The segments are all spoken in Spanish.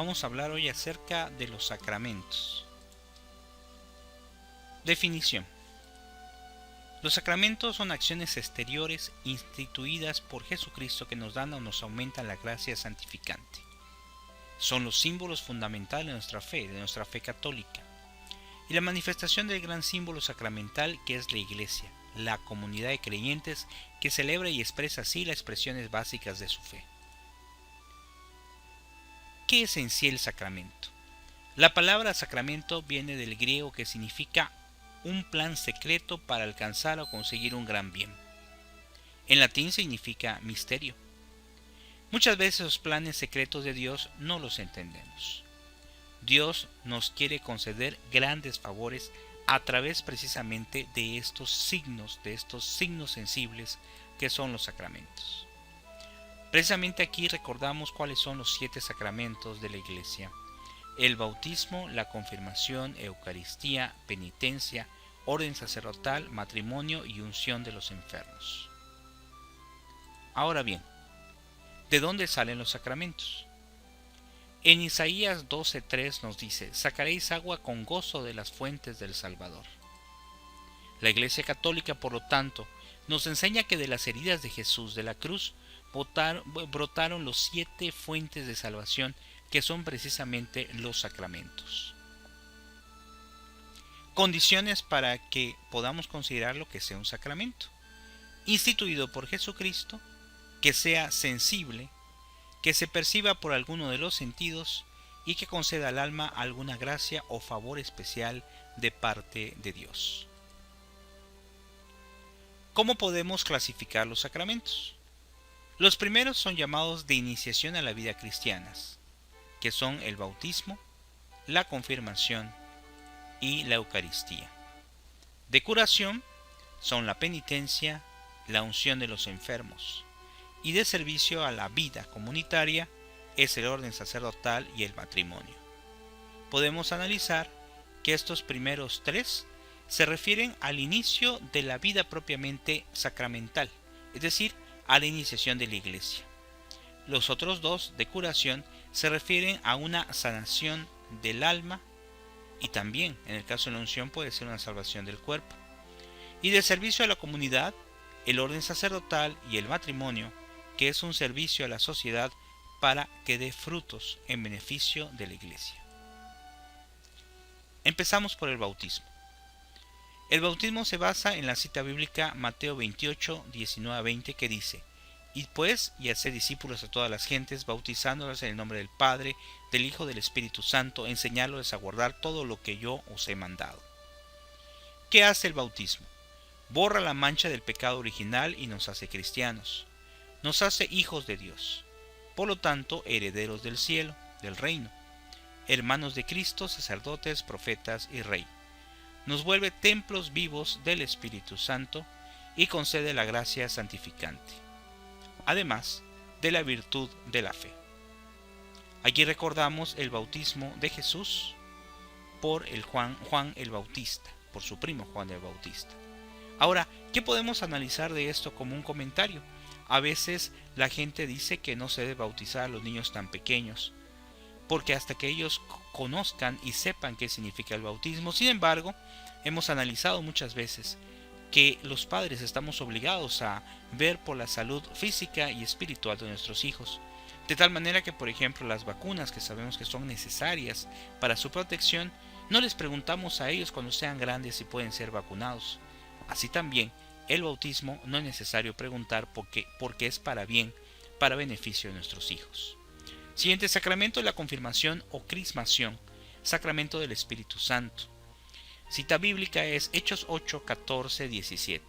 Vamos a hablar hoy acerca de los sacramentos. Definición. Los sacramentos son acciones exteriores instituidas por Jesucristo que nos dan o nos aumentan la gracia santificante. Son los símbolos fundamentales de nuestra fe católica, y la manifestación del gran símbolo sacramental que es la Iglesia, la comunidad de creyentes que celebra y expresa así las expresiones básicas de su fe. ¿Qué es en sí el sacramento? La palabra sacramento viene del griego que significa un plan secreto para alcanzar o conseguir un gran bien. En latín significa misterio. Muchas veces los planes secretos de Dios no los entendemos. Dios nos quiere conceder grandes favores a través precisamente de estos signos sensibles que son los sacramentos. Precisamente aquí recordamos cuáles son los 7 sacramentos de la Iglesia: el bautismo, la confirmación, Eucaristía, penitencia, orden sacerdotal, matrimonio y unción de los enfermos. Ahora bien, ¿de dónde salen los sacramentos? En Isaías 12:3 nos dice: sacaréis agua con gozo de las fuentes del Salvador. La Iglesia Católica, por lo tanto, nos enseña que de las heridas de Jesús de la cruz brotaron los 7 fuentes de salvación, que son precisamente los sacramentos. Condiciones para que podamos considerarlo que sea un sacramento: instituido por Jesucristo, que sea sensible, que se perciba por alguno de los sentidos y que conceda al alma alguna gracia o favor especial de parte de Dios. ¿Cómo podemos clasificar los sacramentos? Los primeros son llamados de iniciación a la vida cristiana, que son el bautismo, la confirmación y la Eucaristía. De curación son la penitencia, la unción de los enfermos, y de servicio a la vida comunitaria es el orden sacerdotal y el matrimonio. Podemos analizar que estos primeros 3 se refieren al inicio de la vida propiamente sacramental, es decir, a la iniciación de la Iglesia. Los otros 2 de curación se refieren a una sanación del alma, y también en el caso de la unción puede ser una salvación del cuerpo. Y de servicio a la comunidad, el orden sacerdotal y el matrimonio, que es un servicio a la sociedad para que dé frutos en beneficio de la Iglesia. Empezamos por el bautismo. El bautismo se basa en la cita bíblica Mateo 28, 19 a 20, que dice: Id pues y haced discípulos a todas las gentes, bautizándolas en el nombre del Padre, del Hijo y del Espíritu Santo, enseñándoles a guardar todo lo que yo os he mandado. ¿Qué hace el bautismo? Borra la mancha del pecado original y nos hace cristianos. Nos hace hijos de Dios, por lo tanto herederos del cielo, del reino, hermanos de Cristo, sacerdotes, profetas y rey. Nos vuelve templos vivos del Espíritu Santo y concede la gracia santificante, además de la virtud de la fe. Aquí recordamos el bautismo de Jesús por Juan el Bautista, por su primo Juan el Bautista. Ahora, ¿qué podemos analizar de esto como un comentario? A veces la gente dice que no se debe bautizar a los niños tan pequeños, porque hasta que ellos conozcan y sepan qué significa el bautismo. Sin embargo, hemos analizado muchas veces que los padres estamos obligados a ver por la salud física y espiritual de nuestros hijos, de tal manera que, por ejemplo, las vacunas que sabemos que son necesarias para su protección, no les preguntamos a ellos cuando sean grandes si pueden ser vacunados. Así también, el bautismo no es necesario preguntar porque es para bien, para beneficio de nuestros hijos. Siguiente sacramento es la confirmación o crismación, sacramento del Espíritu Santo. Cita bíblica es Hechos 8, 14, 17.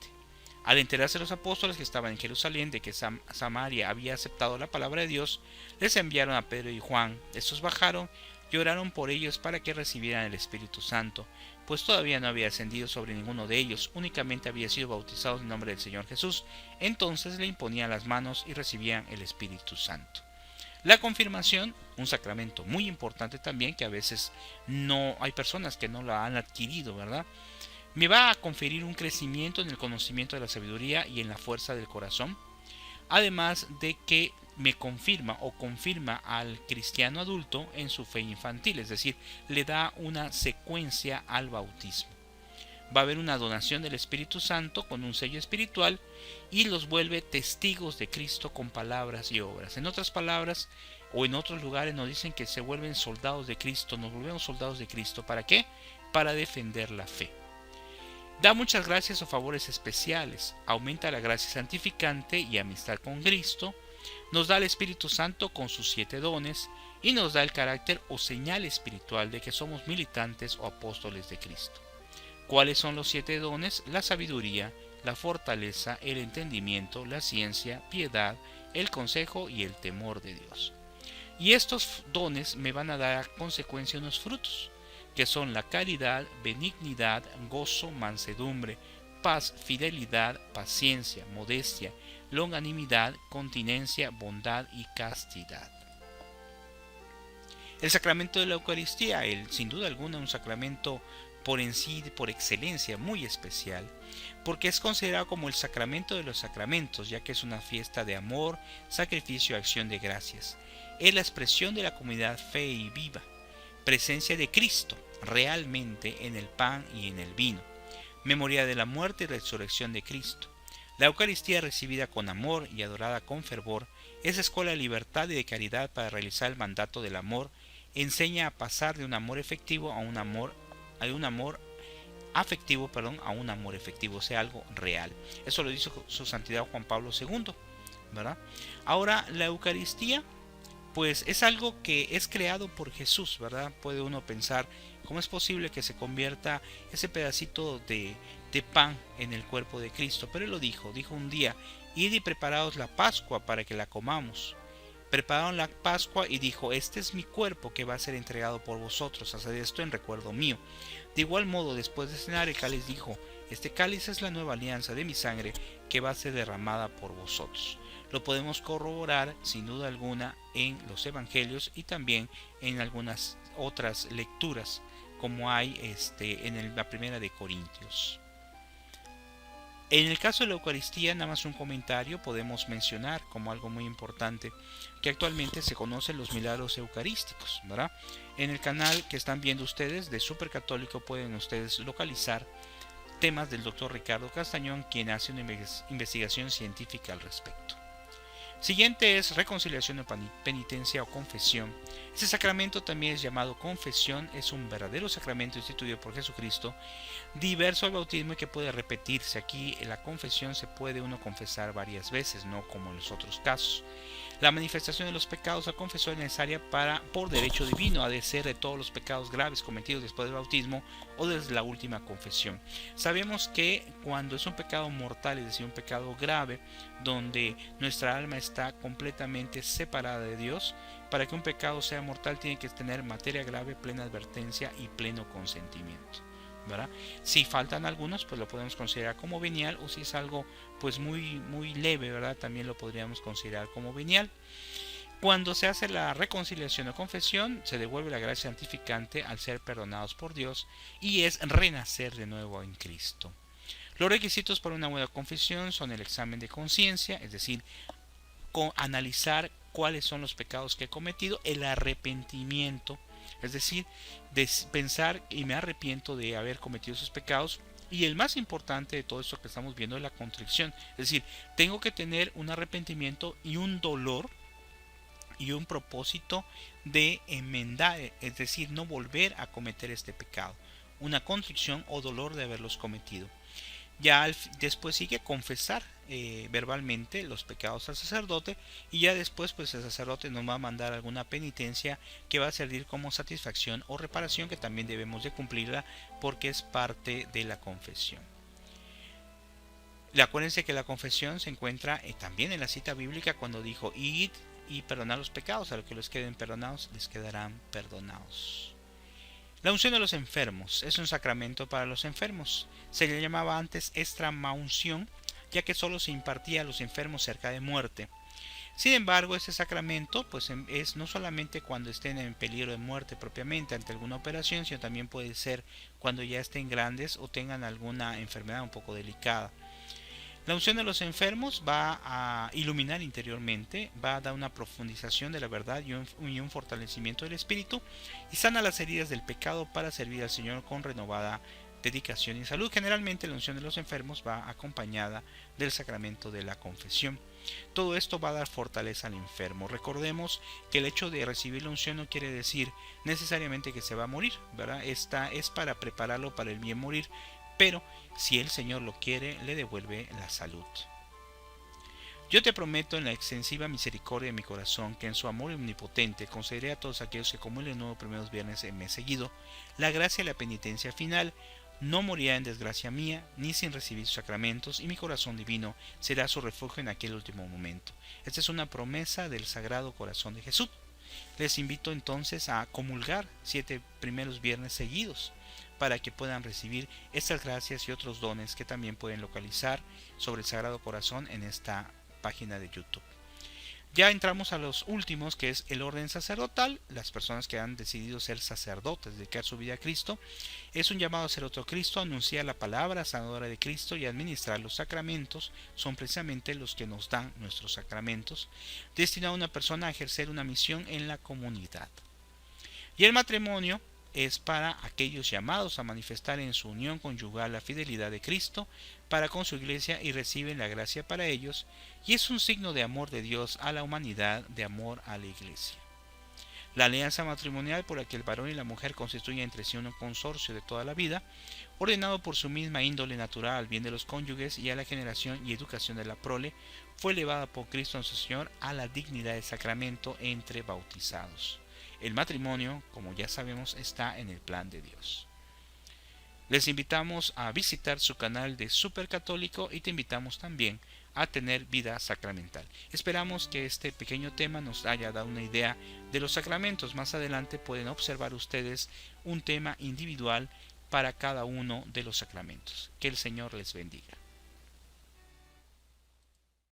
Al enterarse los apóstoles que estaban en Jerusalén de que Samaria había aceptado la palabra de Dios, les enviaron a Pedro y Juan. Estos bajaron y oraron por ellos para que recibieran el Espíritu Santo, pues todavía no había ascendido sobre ninguno de ellos, únicamente había sido bautizados en nombre del Señor Jesús. Entonces le imponían las manos y recibían el Espíritu Santo. La confirmación, un sacramento muy importante también, que a veces no hay personas que no la han adquirido, ¿verdad? Me va a conferir un crecimiento en el conocimiento de la sabiduría y en la fuerza del corazón, además de que me confirma o confirma al cristiano adulto en su fe infantil, es decir, le da una secuencia al bautismo. Va a haber una donación del Espíritu Santo con un sello espiritual y los vuelve testigos de Cristo con palabras y obras. En otras palabras, o en otros lugares nos dicen que se vuelven soldados de Cristo, nos volvemos soldados de Cristo. ¿Para qué? Para defender la fe. Da muchas gracias o favores especiales, aumenta la gracia santificante y amistad con Cristo, nos da el Espíritu Santo con sus 7 dones y nos da el carácter o señal espiritual de que somos militantes o apóstoles de Cristo. ¿Cuáles son los 7 dones? La sabiduría, la fortaleza, el entendimiento, la ciencia, piedad, el consejo y el temor de Dios. Y estos dones me van a dar a consecuencia unos frutos, que son la caridad, benignidad, gozo, mansedumbre, paz, fidelidad, paciencia, modestia, longanimidad, continencia, bondad y castidad. El sacramento de la Eucaristía, sin duda alguna un sacramento por en sí, por excelencia, muy especial, porque es considerado como el sacramento de los sacramentos, ya que es una fiesta de amor, sacrificio y acción de gracias. Es la expresión de la comunidad fe y viva, presencia de Cristo realmente en el pan y en el vino, memoria de la muerte y resurrección de Cristo. La Eucaristía recibida con amor y adorada con fervor es escuela de libertad y de caridad para realizar el mandato del amor, enseña a pasar de un amor efectivo a un amor afectivo, a un amor efectivo, o sea, algo real. Eso lo dice su santidad Juan Pablo II, ¿verdad? Ahora, la Eucaristía pues es algo que es creado por Jesús, ¿verdad? Puede uno pensar, ¿cómo es posible que se convierta ese pedacito de pan en el cuerpo de Cristo? Pero él lo dijo un día, id y preparaos la Pascua para que la comamos. Prepararon la Pascua y dijo, este es mi cuerpo que va a ser entregado por vosotros, haced esto en recuerdo mío. De igual modo, después de cenar el cáliz dijo, este cáliz es la nueva alianza de mi sangre que va a ser derramada por vosotros. Lo podemos corroborar sin duda alguna en los evangelios y también en algunas otras lecturas como hay en la primera de Corintios. En el caso de la Eucaristía, nada más un comentario, podemos mencionar como algo muy importante que actualmente se conocen los milagros eucarísticos, ¿verdad? En el canal que están viendo ustedes de Super Católico pueden ustedes localizar temas del Dr. Ricardo Castañón, quien hace una investigación científica al respecto. Siguiente es reconciliación o penitencia o confesión. Este sacramento también es llamado confesión, es un verdadero sacramento instituido por Jesucristo, diverso al bautismo y que puede repetirse. Aquí en la confesión se puede uno confesar varias veces, no como en los otros casos. La manifestación de los pecados al confesor es necesaria por derecho divino, ha de ser de todos los pecados graves cometidos después del bautismo o desde la última confesión. Sabemos que cuando es un pecado mortal, es decir, un pecado grave, donde nuestra alma está completamente separada de Dios, para que un pecado sea mortal tiene que tener materia grave, plena advertencia y pleno consentimiento, ¿verdad? Si faltan algunos, pues lo podemos considerar como venial, o si es algo pues muy leve, ¿verdad? También lo podríamos considerar como venial. Cuando se hace la reconciliación o confesión, se devuelve la gracia santificante al ser perdonados por Dios y es renacer de nuevo en Cristo. Los requisitos para una buena confesión son el examen de conciencia, es decir, analizar cuáles son los pecados que he cometido, el arrepentimiento, es decir, de pensar y me arrepiento de haber cometido esos pecados, y el más importante de todo esto que estamos viendo es la contrición, es decir, tengo que tener un arrepentimiento y un dolor y un propósito de enmendar, es decir, no volver a cometer este pecado, una contrición o dolor de haberlos cometido. Ya después sigue confesar verbalmente los pecados al sacerdote, y ya después pues el sacerdote nos va a mandar alguna penitencia que va a servir como satisfacción o reparación, que también debemos de cumplirla porque es parte de la confesión. Acuérdense que la confesión se encuentra también en la cita bíblica cuando dijo id y perdonad los pecados, a los que les queden perdonados les quedarán perdonados. La unción de los enfermos es un sacramento para los enfermos. Se le llamaba antes extremaunción, ya que solo se impartía a los enfermos cerca de muerte. Sin embargo, este sacramento pues es no solamente cuando estén en peligro de muerte propiamente ante alguna operación, sino también puede ser cuando ya estén grandes o tengan alguna enfermedad un poco delicada. La unción de los enfermos va a iluminar interiormente, va a dar una profundización de la verdad y un fortalecimiento del espíritu, y sana las heridas del pecado para servir al Señor con renovada dedicación y salud. Generalmente la unción de los enfermos va acompañada del sacramento de la confesión. Todo esto va a dar fortaleza al enfermo. Recordemos que el hecho de recibir la unción no quiere decir necesariamente que se va a morir, ¿verdad? Esta es para prepararlo para el bien morir, pero si el Señor lo quiere, le devuelve la salud. Yo te prometo en la extensiva misericordia de mi corazón que en su amor omnipotente concederé a todos aquellos que acumulen nuevos primeros viernes en mes seguido la gracia y la penitencia final. No morirá en desgracia mía, ni sin recibir sus sacramentos, y mi corazón divino será su refugio en aquel último momento. Esta es una promesa del Sagrado Corazón de Jesús. Les invito entonces a comulgar 7 primeros viernes seguidos para que puedan recibir estas gracias y otros dones que también pueden localizar sobre el Sagrado Corazón en esta página de YouTube. Ya entramos a los últimos, que es el orden sacerdotal. Las personas que han decidido ser sacerdotes, dedicar su vida a Cristo, es un llamado a ser otro Cristo, anunciar la palabra sanadora de Cristo y administrar los sacramentos. Son precisamente los que nos dan nuestros sacramentos, destinado a una persona a ejercer una misión en la comunidad. Y el matrimonio es para aquellos llamados a manifestar en su unión conyugal la fidelidad de Cristo para con su iglesia y reciben la gracia para ellos, y es un signo de amor de Dios a la humanidad, de amor a la iglesia. La alianza matrimonial por la que el varón y la mujer constituyen entre sí un consorcio de toda la vida, ordenado por su misma índole natural al bien de los cónyuges y a la generación y educación de la prole, fue elevada por Cristo nuestro Señor a la dignidad de sacramento entre bautizados. El matrimonio, como ya sabemos, está en el plan de Dios. Les invitamos a visitar su canal de Supercatólico y te invitamos también a tener vida sacramental. Esperamos que este pequeño tema nos haya dado una idea de los sacramentos. Más adelante pueden observar ustedes un tema individual para cada uno de los sacramentos. Que el Señor les bendiga.